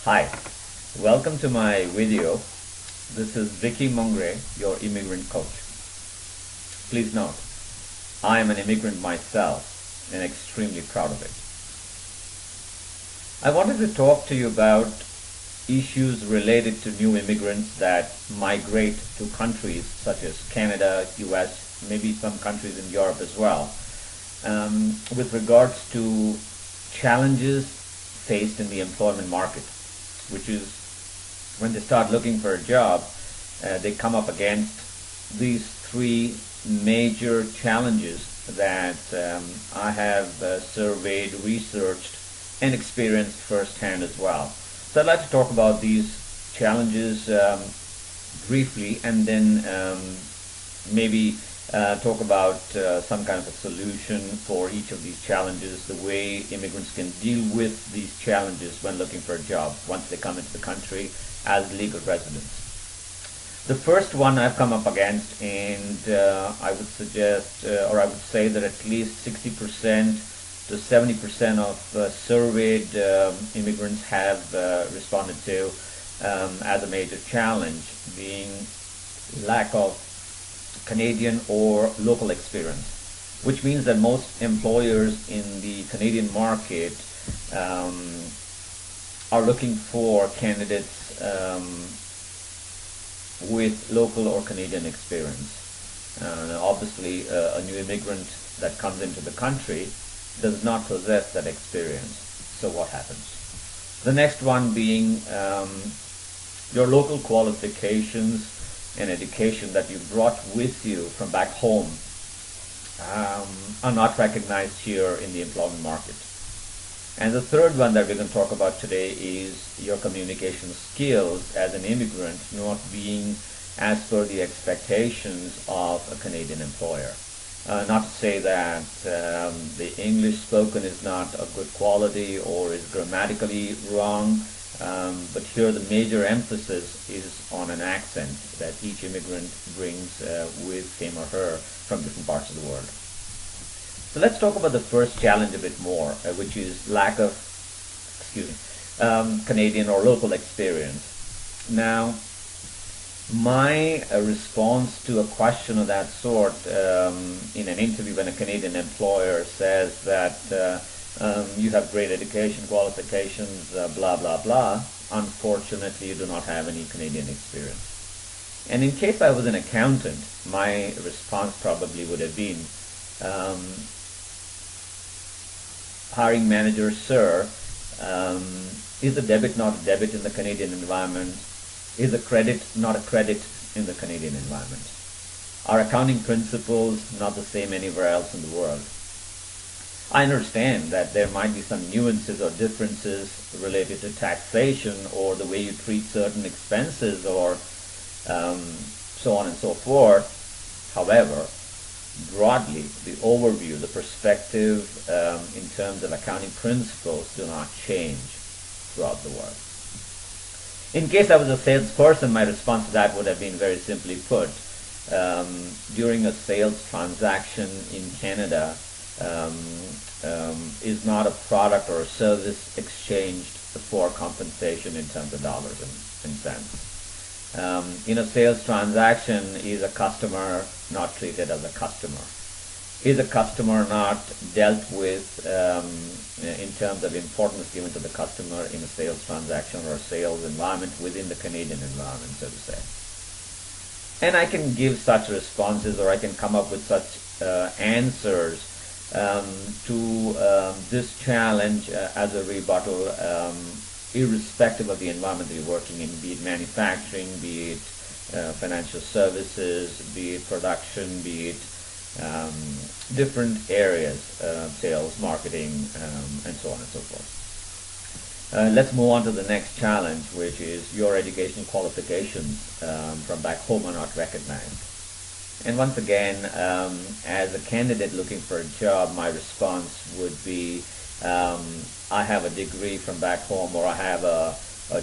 Hi, welcome to my video. This is Vicky Mongre, your immigrant coach. Please note, I am an immigrant myself and extremely proud of it. I wanted to talk to you about issues related to new immigrants that migrate to countries such as Canada, US, maybe some countries in Europe as well, with regards to challenges faced in the employment market, which is when they start looking for a job, they come up against these three major challenges that I have surveyed, researched, and experienced firsthand as well. So I'd like to talk about these challenges briefly, and then maybe talk about some kind of a solution for each of these challenges, the way immigrants can deal with these challenges when looking for a job once they come into the country as legal residents. The first one I've come up against, and I would suggest, or I would say that at least 60% to 70% of surveyed immigrants have responded to as a major challenge, being lack of Canadian or local experience, which means that most employers in the Canadian market are looking for candidates with local or Canadian experience. Obviously, a new immigrant that comes into the country does not possess that experience. So what happens? The next one being your local qualifications and education that you brought with you from back home are not recognized here in the employment market. And the third one that we're going to talk about today is your communication skills as an immigrant not being as per the expectations of a Canadian employer. Not to say that the English spoken is not of good quality or is grammatically wrong, but here the major emphasis is on an accent that each immigrant brings with him or her from different parts of the world. So let's talk about the first challenge a bit more, which is lack of, Canadian or local experience. Now, my response to a question of that sort in an interview when a Canadian employer says that you have great education, qualifications, blah, blah, blah, unfortunately you do not have any Canadian experience. And in case I was an accountant, my response probably would have been, hiring manager, sir, is a debit not a debit in the Canadian environment? Is a credit not a credit in the Canadian environment? Are accounting principles not the same anywhere else in the world? I understand that there might be some nuances or differences related to taxation or the way you treat certain expenses or so on and so forth. However, broadly, the overview, the perspective in terms of accounting principles do not change throughout the world. In case I was a salesperson, my response to that would have been very simply put. During a sales transaction in Canada is not a product or a service exchanged for compensation in terms of dollars and cents. In a sales transaction, is a customer not treated as a customer? Is a customer not dealt with in terms of importance given to the customer in a sales transaction or a sales environment within the Canadian environment, so to say? And I can give such responses, or I can come up with such answers to this challenge as a rebuttal, irrespective of the environment that you're working in, be it manufacturing, be it financial services, be it production, be it different areas, sales, marketing, and so on and so forth. Let's move on to the next challenge, which is your education qualifications from back home are not recognized. And once again, as a candidate looking for a job, my response would be, I have a degree from back home, or I have a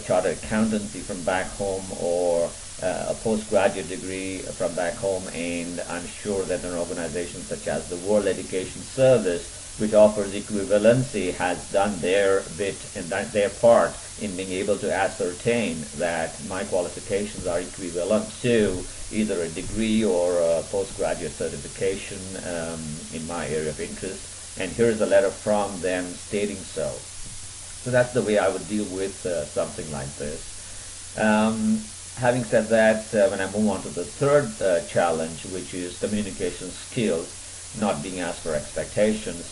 chartered accountancy from back home, or a postgraduate degree from back home, and I'm sure that an organization such as the World Education Service which offers equivalency, has done their bit and their part in being able to ascertain that my qualifications are equivalent to either a degree or a postgraduate certification in my area of interest. And here's a letter from them stating so. So that's the way I would deal with something like this. Having said that, when I move on to the third challenge, which is communication skills, not being asked for expectations,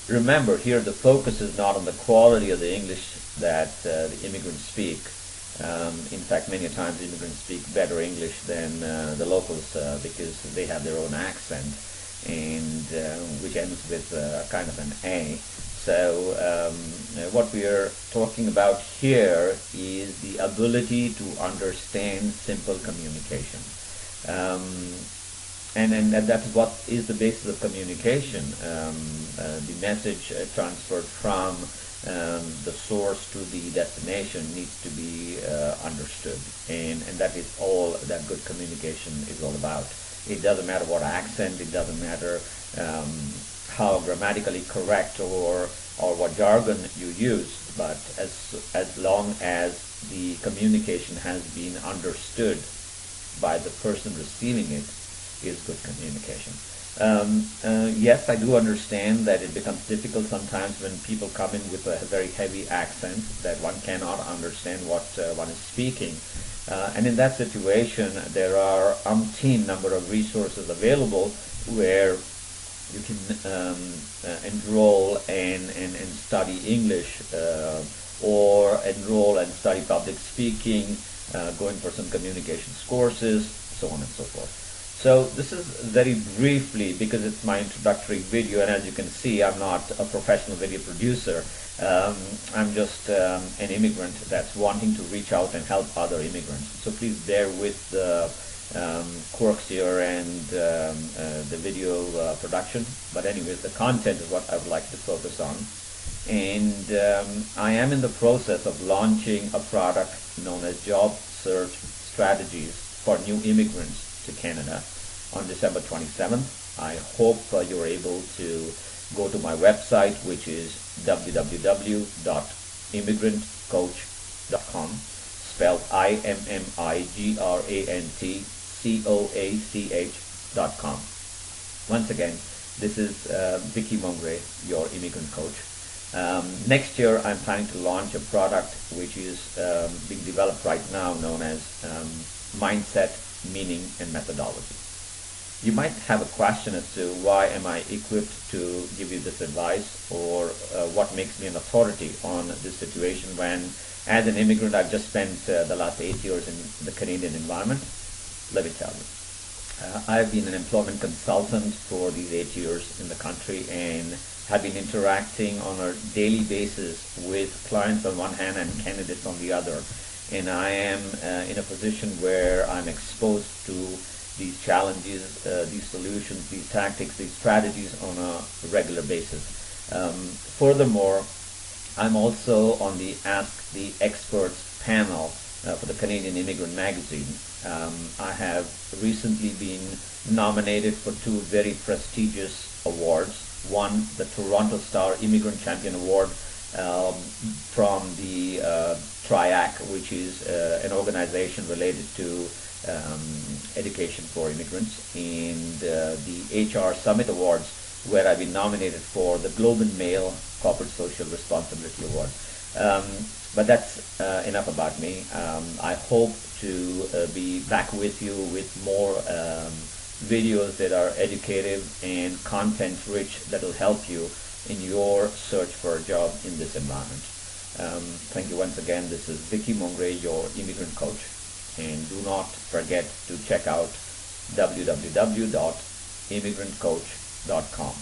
remember here the focus is not on the quality of the English that the immigrants speak. In fact, many times immigrants speak better English than the locals because they have their own accent, and which ends with kind of an A. So what we are talking about here is the ability to understand simple communication. And that's what is the basis of communication. The message transferred from the source to the destination needs to be understood. And that is all that good communication is all about. It doesn't matter what accent, it doesn't matter how grammatically correct or what jargon you use, but as long as the communication has been understood by the person receiving it, is good communication. Yes, I do understand that it becomes difficult sometimes when people come in with a very heavy accent that one cannot understand what one is speaking. And in that situation, there are umpteen number of resources available where you can enroll and study English or enroll and study public speaking, going for some communications courses, so on and so forth. So this is very briefly, because it's my introductory video, and as you can see, I'm not a professional video producer. I'm just an immigrant that's wanting to reach out and help other immigrants. So please bear with the quirks here and the video production. But anyways, the content is what I would like to focus on. And I am in the process of launching a product known as Job Search Strategies for New Immigrants to Canada on December 27th. I hope you're able to go to my website, which is www.immigrantcoach.com, spelled IMMIGRANTCOACH.com. Once again, this is Vicky Mongre, your immigrant coach. Next year, I'm planning to launch a product which is being developed right now, known as Mindset, Meaning, and Methodology. You might have a question as to why am I equipped to give you this advice, or what makes me an authority on this situation when, as an immigrant, I've just spent the last 8 years in the Canadian environment. Let me tell you. I've been an employment consultant for these 8 years in the country and have been interacting on a daily basis with clients on one hand and candidates on the other. And I am in a position where I'm exposed to these challenges, these solutions, these tactics, these strategies on a regular basis. Furthermore, I'm also on the Ask the Experts panel for the Canadian Immigrant magazine. I have recently been nominated for 2 very prestigious awards. One, the Toronto Star Immigrant Champion Award from the TRIAC, which is an organization related to education for immigrants, and the HR Summit Awards, where I've been nominated for the Globe and Mail Corporate Social Responsibility Award. But that's enough about me. I hope to be back with you with more videos that are educative and content rich that will help you in your search for a job in this environment. Thank you once again. This is Vicky Mongre, your immigrant coach. And do not forget to check out www.immigrantcoach.com.